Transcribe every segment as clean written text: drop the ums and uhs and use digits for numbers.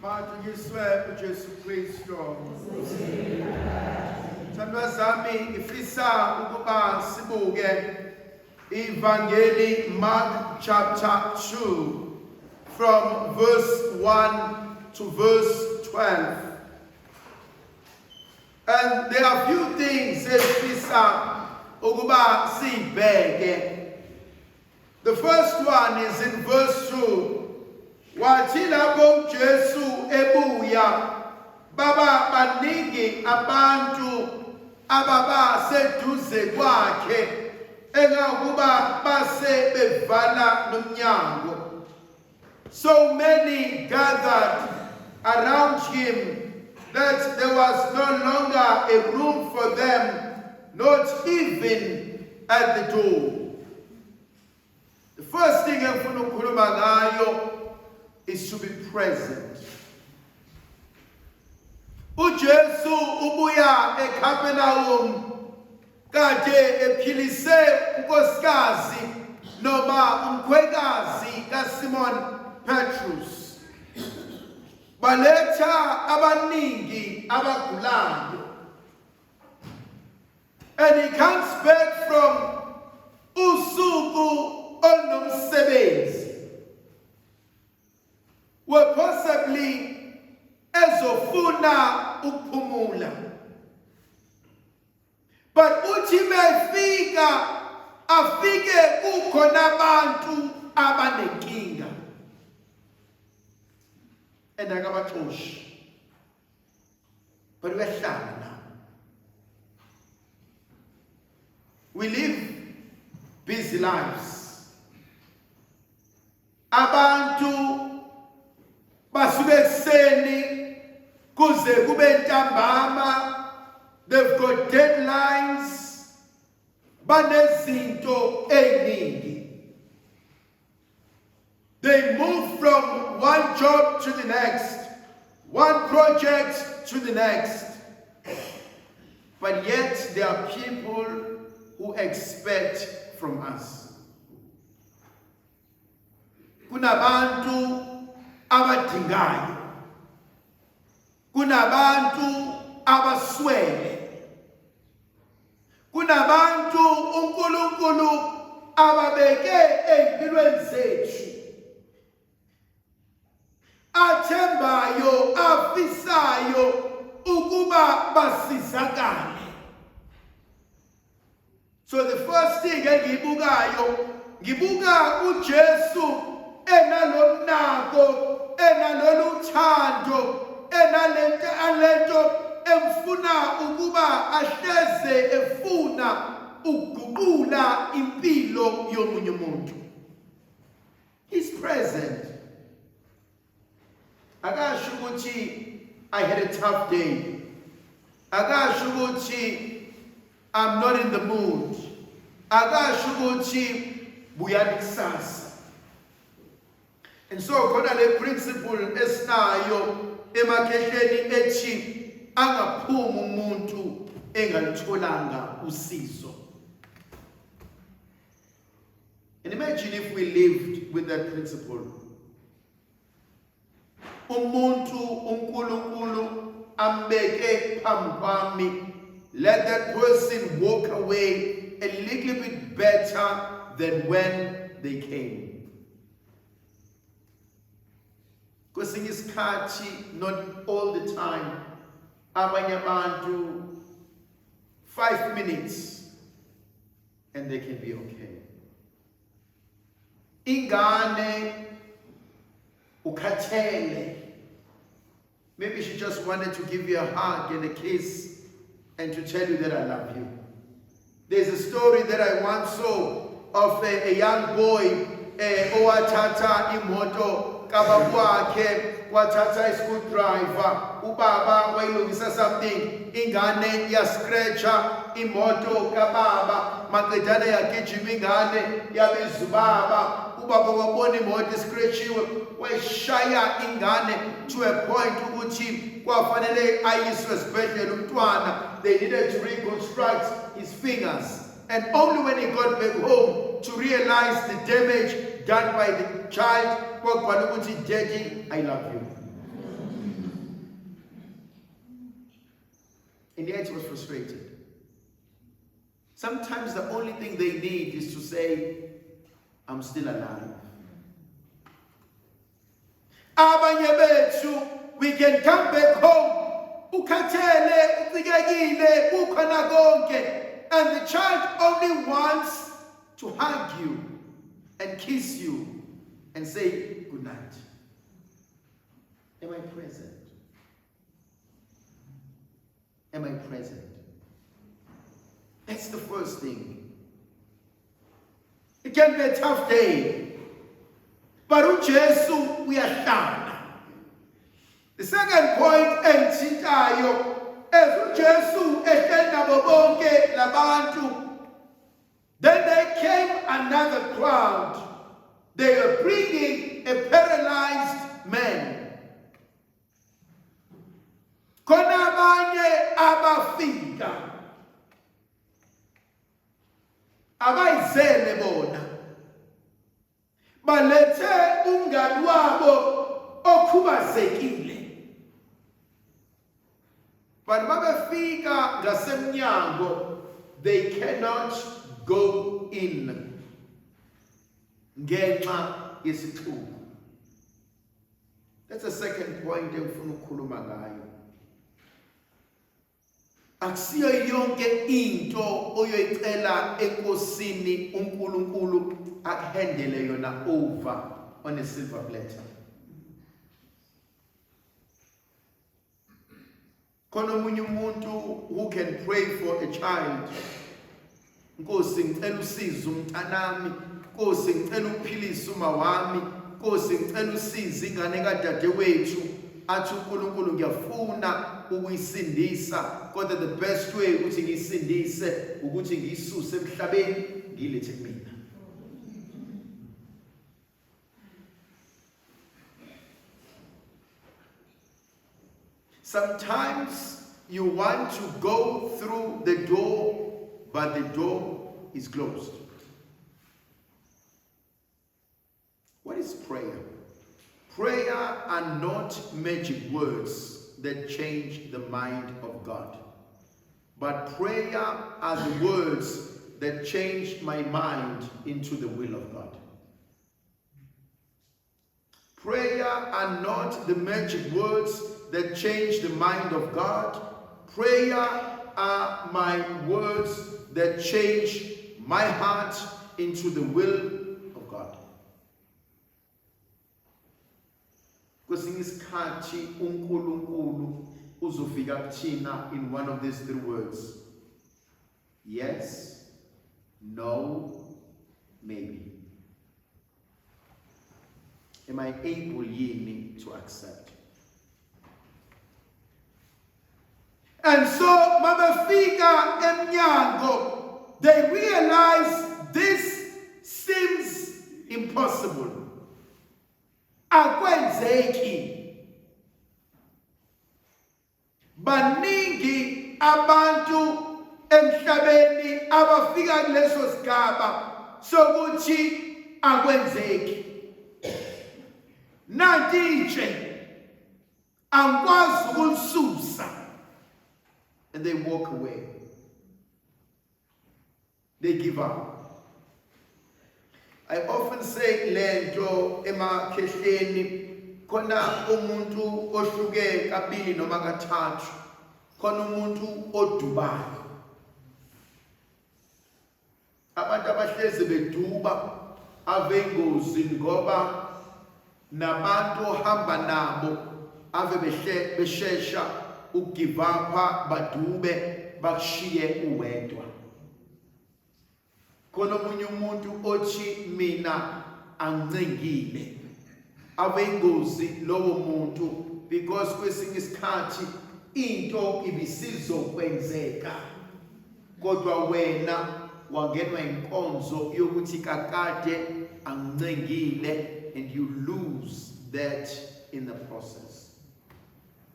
Madunyiswe uJesu Kristu. Thandwa zami ngifisa ukuba sibuke Evangeli Mark chapter 2 from verse 1 to verse 12. And there are few things esifisa ukuba sibheke. The first one is in verse 2. Wathi lapho uJesu ebuya baba baningi abantu ababa seduze kwakhe engakuba base bevala nomnyango. So many gathered around him that there was no longer a room for them, not even at the door. The first thing engifuna ukukhuluma ngayo is to be present. UJesu ubuya eCapernaum kade ephilise unkosikazi noma umkhwekazi kaSimon Petrus. Baletha abaningi abagulayo. And he comes back from usuku onomsebenzi, were possibly ezofuna ukuphumula. But uthi mefika afike kukhona abantu abanenkinga endakabaxoshi, but wehlala na. We live busy lives. Abantu basuke ekseni kuze kube ntambama. They've got deadlines. Banezinto eziningi. They move from one job to the next, one project to the next. But yet there are people who expect from us. Kunabantu abadingayo, kunabantu abaswele, kunabantu uNkulunkulu ababeke empilweni zethu, athembayo, afisayo ukuba basizakale. So the first thing engibukayo, ngibuka uJesu enalomnako, enaloluthando, enalento emfuna ukuba ahleze efuna ukuguqula impilo yomunye umuntu. He's present. Akasho ukuthi I had a tough day. Akasho ukuthi I'm not in the mood. Akasho ukuthi buyani kusasa. And so khona le principle esinayo emakhehleni ethi angaphumi umuntu engalitholanga usizo. And imagine if we lived with that principle. Umuntu uNkulunkulu ambeke phambi kwami, let that person walk away a little bit better than when they came. Kwesinye isikhathi, not all the time, abanye abantu 5 minutes and they can be okay. Ingane ukhathele. Maybe she just wanted to give you a hug and a kiss and to tell you that I love you. There's a story that I once saw of a young boy owathatha imoto kabakwakhe, wathatha i-screwdriver, ubaba wayilungisa something, ingane yascratcha imoto kababa, maqedane yagijima ingane yabiza ubaba, ubaba wabona imoto iscratchiwe, wayishaya ingane to a point ukuthi kwafanele ayiswe esibhedlela umntwana. They needed to reconstruct his fingers. And only when he got back home to realize the damage done by the child, Daddy, I love you. and yet he was frustrated. Sometimes the only thing they need is to say, I'm still alive. Abanye bethu, we can come back home. Ukhathele, ucikekile, ukhona konke. And the child only wants to hug you and kiss you and say good night. Am I present? Am I present? That's the first thing. It can be a tough day, but uJesu uyahlala. The second point engithintayo as uJesu ehleli nabo bonke labantu. Then there came another crowd. They were bringing a paralyzed man. Khona abanye abafika abayizele bona balethe umngani wabo okhubazekile. But mabefika ngasemnyango, they cannot go in ngenxa yesixuku. That's the second point engifuna ukukhuluma ngayo. Akusiyo yonke into oyoyicela enkosini uNkulunkulu akuhandle yona over on a silver platter. Khona omunye umuntu who can pray for a child. Nkosi ngicela usize umntanami, Nkosi ngicela ukuphilisa uma wami, Nkosi ngicela usize ingane kadadewethu. Athi uNkulunkulu ngiyafuna ukuyisindisa, kodwa the best way ukuthi ngiyisindise ukuthi ngiyisuse emhlabeni ngilethe kumina. Sometimes you want to go through the door, but the door is closed. What is prayer? Prayer are not magic words that change the mind of God. But prayer are the words that change my mind into the will of God. Prayer are not the magic words that change the mind of God. Prayer are my words that change my heart into the will of God. Kwesinye isikhathi uNkulunkulu uzofika kuthina in one of these three words. Yes, no, maybe. Am I able yini to accept? And so mabefika emnyango, they realize this seems impossible. Akwenzeki. Baningi abantu emhlabeni abafika kuleso sigaba sokuthi akwenzeki. Nanti nje angikwazi ukulisusa. And they walk away. They give up. I often say lento emakhehleni khona umuntu ohluke kabili noma kathathu, khona umuntu odubayo. Abantu abahlezi beduba ave ingozi ngoba nabantu ohamba nabo ave beshesha ugive up badube bakushiye uwedwa. Khona omunye umuntu othi mina angincengile ave ingozi lowo muntu, because kwesinye isikhathi into ibisizokwenzeka kodwa wena wangenwa inkonzo yokuthi kakade angincengile, and you lose that in the process.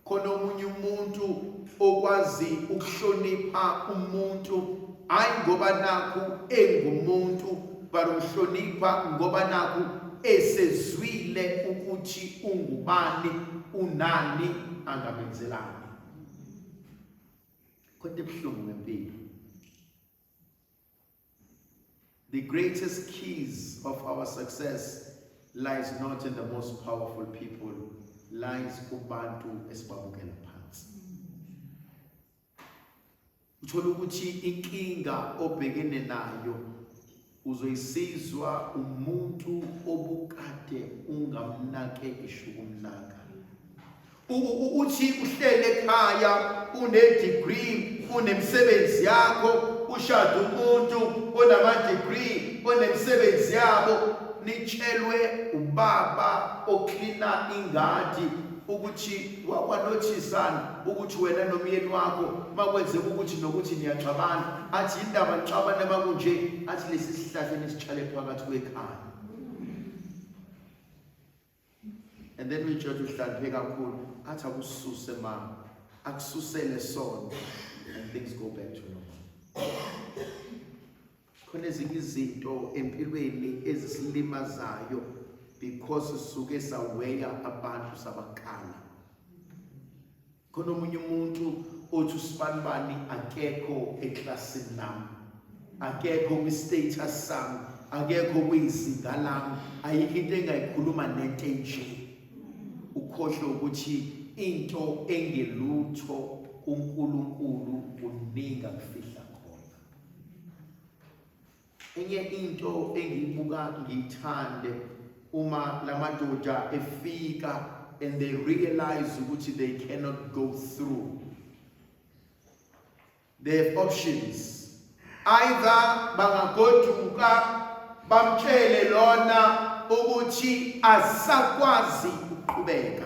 Khona omunye umuntu okwazi ukuhlonipha umuntu hayi ngoba nakho engumuntu, but umhlonipha ngoba nakho esezwile ukuthi ungubani, unani, angamenzelani. Kodwa ebuhlungu ngempilo. The greatest keys of our success lies not in the most powerful people, lies kubantu esibabukela phansi. Uthola ukuthi inkinga obhekene nayo uzoyisizwa umuntu obukade ungamnake ishukumnaka. Uthi uhlele ekhaya une degree, unemsebenzi yakho, ushada umuntu onama degree, onemsebenzi yabo, nitshelwe ubaba oklina ingadi ukuthi wakwanothizana ukuthi wena nomyeni wakho makwenzeka ukuthi nokuthi niyaxabana, athi indaba nixabana makunje, athi lesi sihlahla nesitshale phakathi kwekhaya. And then we judge uhlale kakhulu, athi akususe mama, akususele sona, and things go back to normal. Khona ezinye izinto empilweni ezisilimazayo because sisuke saweya abantu sabakhala. Khona omunye umuntu othi usibanibani akekho eklasini nami, akekho kwi-status sami, akekho kwizinga lami, ayikho into engayikhuluma nento enje. Ukhohle ukuthi into engelutho kuNkulunkulu kuninga kufihla khona. Enye into engiyibuka ngiyithande uma lamadoda efika and they realize ukuthi they cannot go through. They have options. Either bangagoduka bamtshele lona ukuthi asakwazi ukubeka.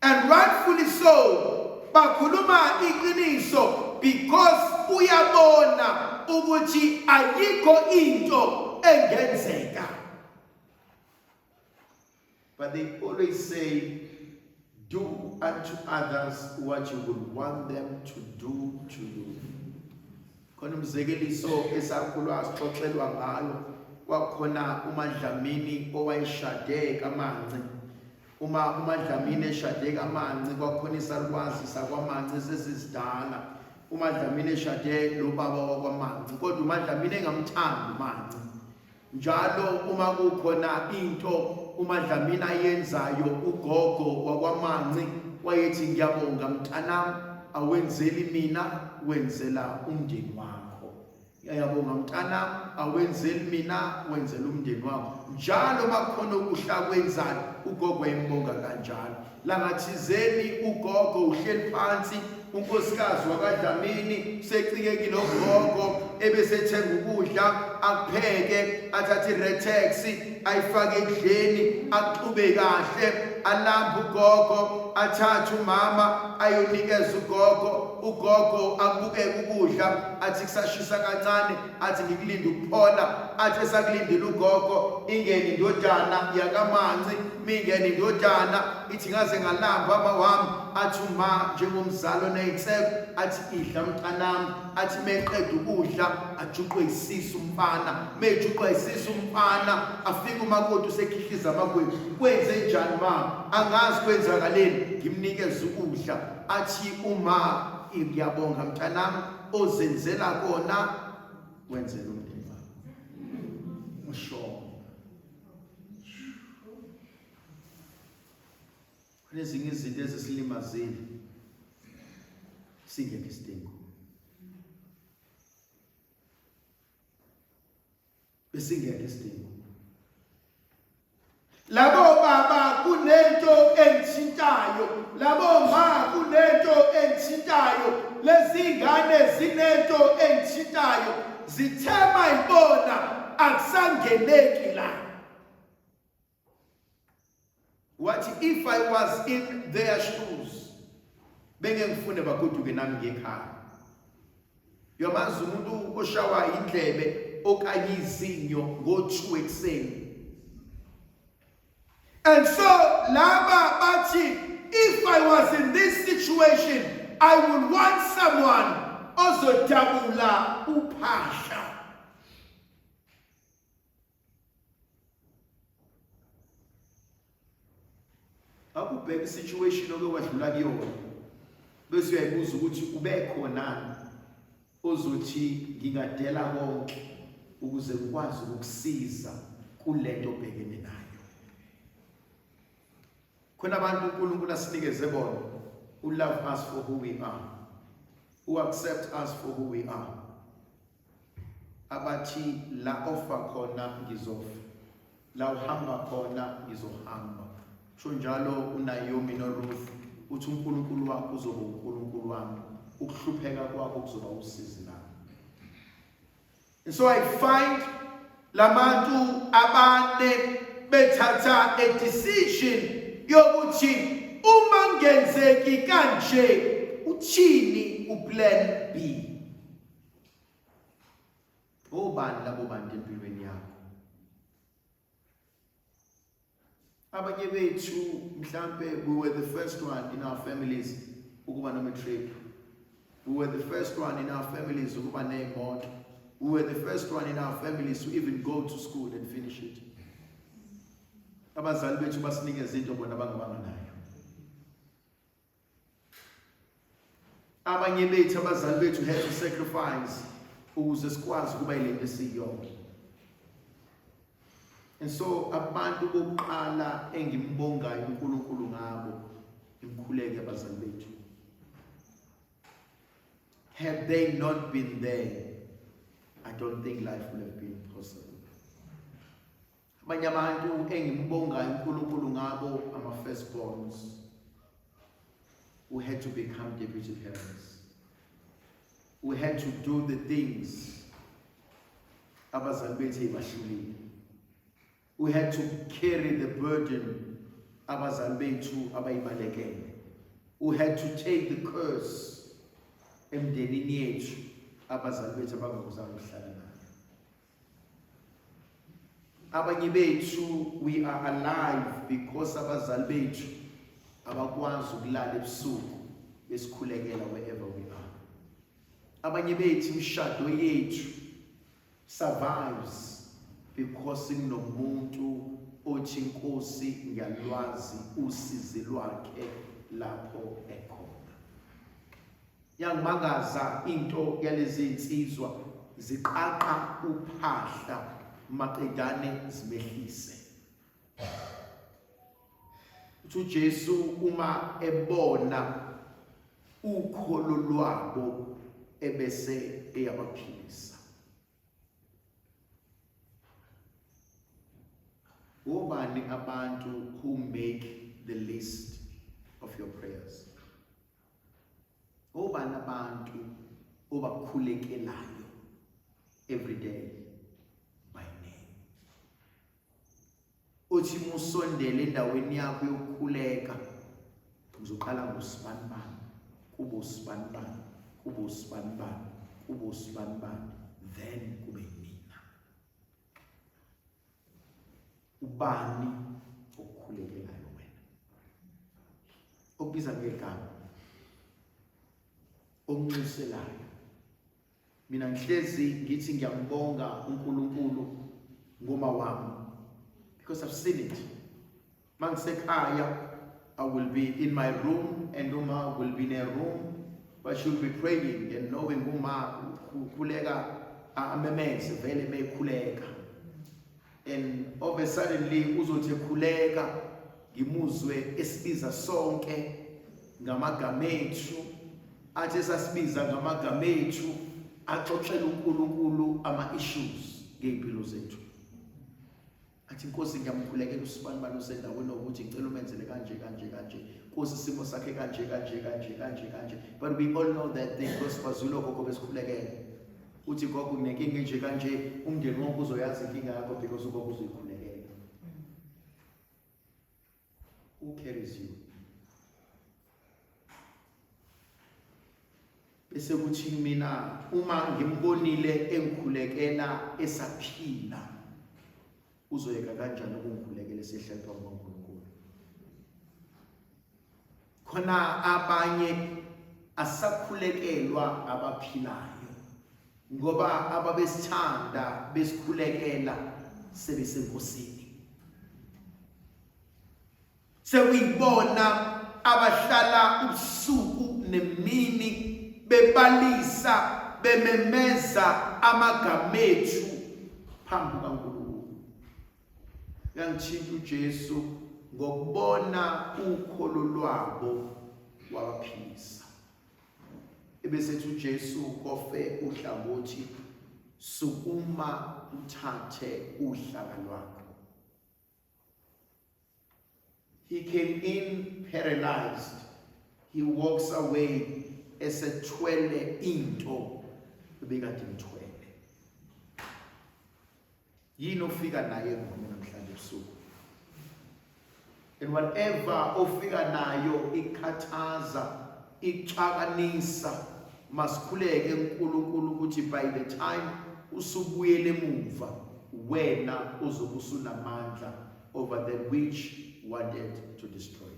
And rightfully so, bakhuluma iqiniso because uyabona ukuthi ayikho into engenzeka. But they always say, do unto others what you would want them to do to you. Khona umzekeliso esakhulwa sixoxelwa ngayo, kwakhona uMadlamini owayeshade kaManci. Uma uMadlamini eshade kaManci kwakhona isarukwazi sakwaManci sesisidala. uMadlamini eshade lo baba wakwaManci, kodwa uMadlamini engamthandi uManci. Njalo uma kukhona into uMadlamini ayenzayo, ugogo wakwaManci wayethi ngiyabonga mntanami, awenzeli mina, wenzela umndeni wakho. Ngiyabonga mntanami, awenzeli mina, wenzela umndeni wakho. Njalo makukhona ukuhla kwenzayo, ugogo embonga kanjalo. Langathizeni ugogo uhleli phansi, unkosikazi wakwaDlamini secikekile ugogo ebesethenga ukudla, akupheke, athathe iretex ayifake endleni, axube kahle, alamba ugogo, athathe umama ayonikeza ugogo akubukeke ukudla, athi kusashisa kancane, athi ngikulinda ukuphola, athi esakulindile ugogo ingene indodana yakaManci, mingene indodana ithi ngaze ngalamba mama wami, athi uma njengomzalo neyitheko, athi idla mntanami, athi meqeda ukudla ajuqwe isisu umfana, mejuqwe isisu umfana afike umakoti usekhihliza amagwebu, kwenze njani mama, angazi kwenzakaleni, ngimnikeza ukudla. Athi uma ngiyabonga mntanami, ozenzela kona wenzela umndeni wakho. Usho kunezinye izinto ezisilimazile singekho isidingo. Besingekho isidingo. Labo baba kunento engithintayo, labo ma kunento engithintayo, lezi ngane zinento engithintayo, zithema ibona akusangeneki la. What if I was in their shoes? Benge ngifune bagoduke nami ngekhaya. Yomazi umuntu oshawa indlebe okanye izinyo ngo2 ekseni. And so laba bathi, if I was in this situation, I would want someone ozodabula uphahla. Akubheka situation oke wadlula kuyona, bese uyayibuza ukuthi ube khona ozothi ngingadela konke ukuze ukwazi ukukusiza kulento obhekene nayo. Khona abantu uNkulunkulu asinikeze bona who love us for who we are, who accept us for who we are. Abathi la offer khona ngizofa, la uhamba khona ngizohamba. Sho njalo uNaomi noRuth uthi uNkulunkulu wakho uzoba uNkulunkulu wami, ukuhlupheka kwakho kuzoba usizi lami. And so I find labantu abane bethatha a decision yokuthi uma ngenzeki kanje uthini uplan B. Obani labo bantu empilweni yakho? Abanye bethu mhlambe we were the first one in our families ukuba no-matric. We were the first one in our families ukuba nemoto. We were the first one in our families to even go to school and finish it. Abazali bethu basinikeza into bona bangabanga nayo. Abanye bethu abazali bethu had to sacrifice ukuze sikwazi ukuba yilento esiyonke. And so abantu bokuqala engimbongayo uNkulunkulu ngabo imkhuleke abazali bethu. Had they not been there, I don't think life would have been possible. Abanye abantu engimbongayo uNkulunkulu ngabo ama firstborns who had to become deputy parents. We had to do the things abazali bethu ebahlulile. We had to carry the burden abazali bethu abayibalekele. We had to take the curse emndenini yethu abazali bethu abangakuzange ukuhlala nayo. Abanye bethu we are alive because abazali bethu abakwazi ukulala ebusuku besikhulekela wherever we are. Abanye bethu imishado yethu survives because sinomuntu othi Nkosi ngiyalwazi usizi lwakhe lapho ekhona. Yangimangaza into yalezi insizwa ziqaqa uphahla maqedane zimehlise. UJesu uma ebona ukholo lwabo ebese eyabaphilisa. Obani abantu who make the list of your prayers? Obani abantu obakhulekelayo every day by name? Uthi musondele endaweni yakho yokukhuleka uzoqala ngosibanibani, kubo sibanibani, kubo sibanibani, kubo sibanibani, then kube mina. Ubani okukhulekelayo wena? Okubiza ngegama, okunxuselayo. Mina ngihlezi ngithi ngiyambonga uNkulunkulu ngoma wami because I've seen it. Mangisekhaya, I will be in my room and Uma will be in a room, but she'll be praying and knowing Uma kukhuleka amemeze vele mekhuleka. And all of a suddenly uzothi ekhuleka ngimuzwe esibiza sonke ngamagama ethu, athi sasibiza ngamagama ethu axoxela uNkulunkulu ama-issues ngeimpilo zethu. Athi Nkosi ngiyamkhulekela usibanibani usendaweni ukuthi ngicela umenzele kanje kanje kanje. Nkosi isimo sakhe kanje kanje kanje kanje kanje. But we all know that thing because bazulu gogo besikhulekela. Uthi gogo kunenkinga nje kanje umndeni wonke uzoyazi inkinga yakho because ugogo uzoyikhulekela. Who carries you? Bese kuthi mina uma ngimbonile engikhulekela esaphila uzoyeka kanjani ukungikhulekela esehlala phambi kwaNkulunkulu? Khona abanye asakhulekelwa abaphilayo ngoba ababesithanda besikhulekela sebesenkosini. Sewuyibona abahlala ubusuku nemini bebalisa bememeza amagama ethu phambi kaNkulunkulu. Yangithinta uJesu ngokubona ukholo lwabo wabaphilisa. Ebesethi uJesu kofe uhlangothi sukuma uthathe uhlaka lwakho. He came in paralyzed. He walks away esethwele into ebekade imthwele. Yini ofika naye ngomina namhlanje ebusuku? And whatever ofika nayo ikhathaza, ixakanisa, masikhuleke uNkulunkulu ukuthi by the time usubuyele emuva wena uzobe usunamandla over that which wanted to destroy.